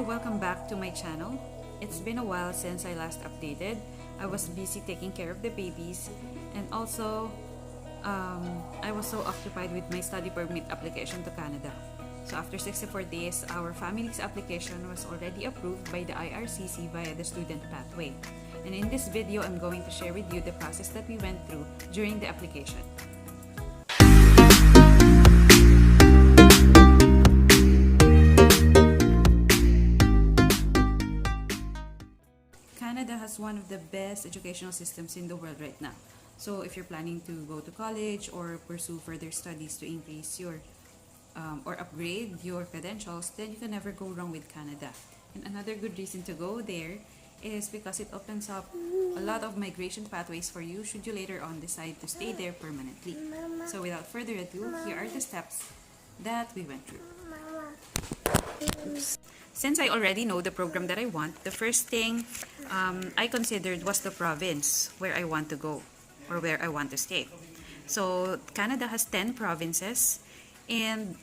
welcome back to my channel. It's been a while since I last updated. I was busy taking care of the babies, and also I was so occupied with my study permit application to Canada. So after 64 days, our family's application was already approved by the IRCC via the student pathway. And in this video, I'm going to share with you the process that we went through during the application. Canada has one of the best educational systems in the world right now. So if you're planning to go to college or pursue further studies to increase your or upgrade your credentials, then you can never go wrong with Canada. And another good reason to go there is because it opens up a lot of migration pathways for you should you later on decide to stay there permanently. So without further ado, here are the steps that we went through. Oops. Since I already know the program that I want, the first thing I considered was the province where I want to go or where I want to stay. So Canada has 10 provinces, and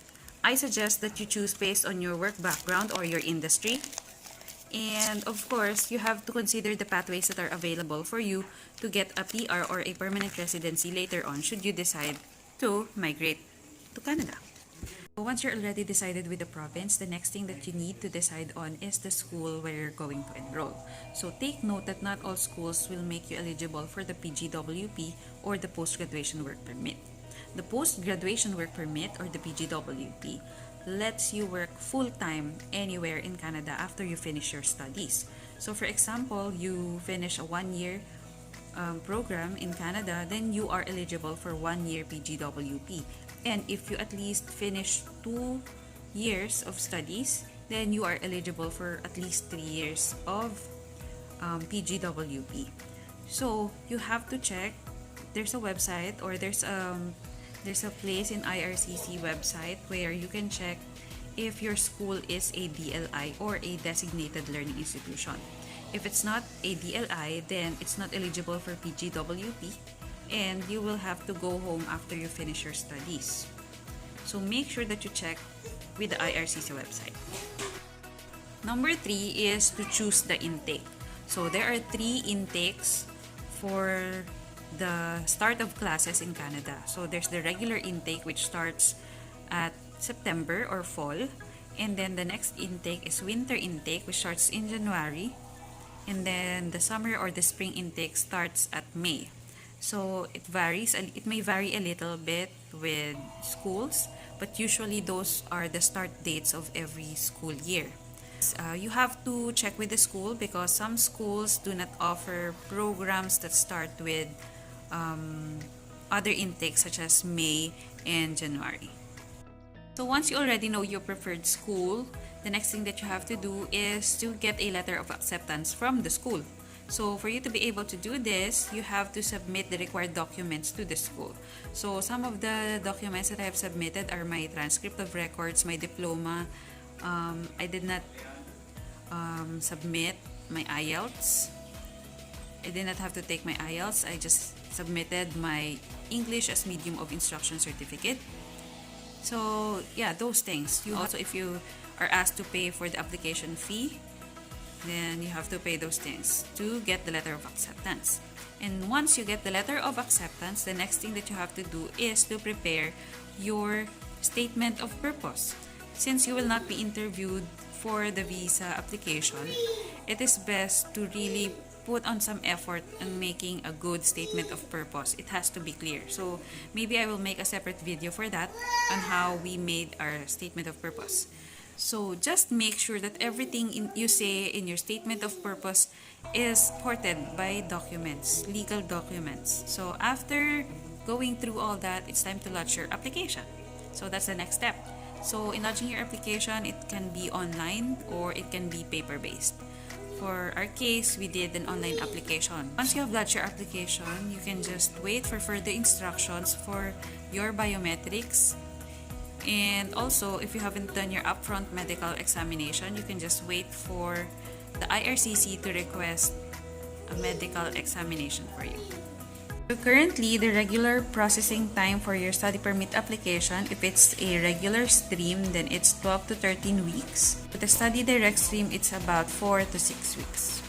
I suggest that you choose based on your work background or your industry. And of course, you have to consider the pathways that are available for you to get a PR or a permanent residency later on should you decide to migrate to Canada. Once you're already decided with the province, the next thing that you need to decide on is the school where you're going to enroll. So take note that not all schools will make you eligible for the PGWP or the Post-Graduation Work Permit. The Post-Graduation Work Permit or the PGWP lets you work full-time anywhere in Canada after you finish your studies. So for example, you finish a one-year program in Canada, then you are eligible for 1 year PGWP. And if you at least finish 2 years of studies, then you are eligible for at least 3 years of PGWP. So you have to check. There's a website or there's a place in IRCC website where you can check if your school is a DLI or a designated learning institution. If it's not a DLI, then it's not eligible for PGWP, and you will have to go home after you finish your studies. So make sure that you check with the IRCC website. Number 3 is to choose the intake. So there are 3 intakes for the start of classes in Canada. So there's the regular intake, which starts at September or fall, and then the next intake is winter intake, which starts in January, and then the summer or the spring intake starts at May. So it varies, and it may vary a little bit with schools, but usually those are the start dates of every school year. You have to check with the school because some schools do not offer programs that start with other intakes such as May and January. So once you already know your preferred school, the next thing that you have to do is to get a letter of acceptance from the school. So for you to be able to do this, you have to submit the required documents to the school. So some of the documents that I have submitted are my transcript of records, my diploma. I did not submit my IELTS. I did not have to take my IELTS. I just submitted my English as medium of instruction certificate. So yeah, those things. You also, if you are asked to pay for the application fee, then you have to pay those things to get the letter of acceptance. And once you get the letter of acceptance, the next thing that you have to do is to prepare your statement of purpose. Since you will not be interviewed for the visa application, it is best to really put on some effort in making a good statement of purpose. It has to be clear. So maybe I will make a separate video for that on how we made our statement of purpose. So just make sure that everything you say in your statement of purpose is supported by documents, legal documents. So after going through all that, it's time to lodge your application. So that's the next step. So in lodging your application, it can be online or it can be paper-based. For our case, we did an online application. Once you have lodged your application, you can just wait for further instructions for your biometrics. And also, if you haven't done your upfront medical examination, you can just wait for the IRCC to request a medical examination for you. So currently, the regular processing time for your study permit application, if it's a regular stream, then it's 12 to 13 weeks. With the Study Direct stream, it's about 4 to 6 weeks.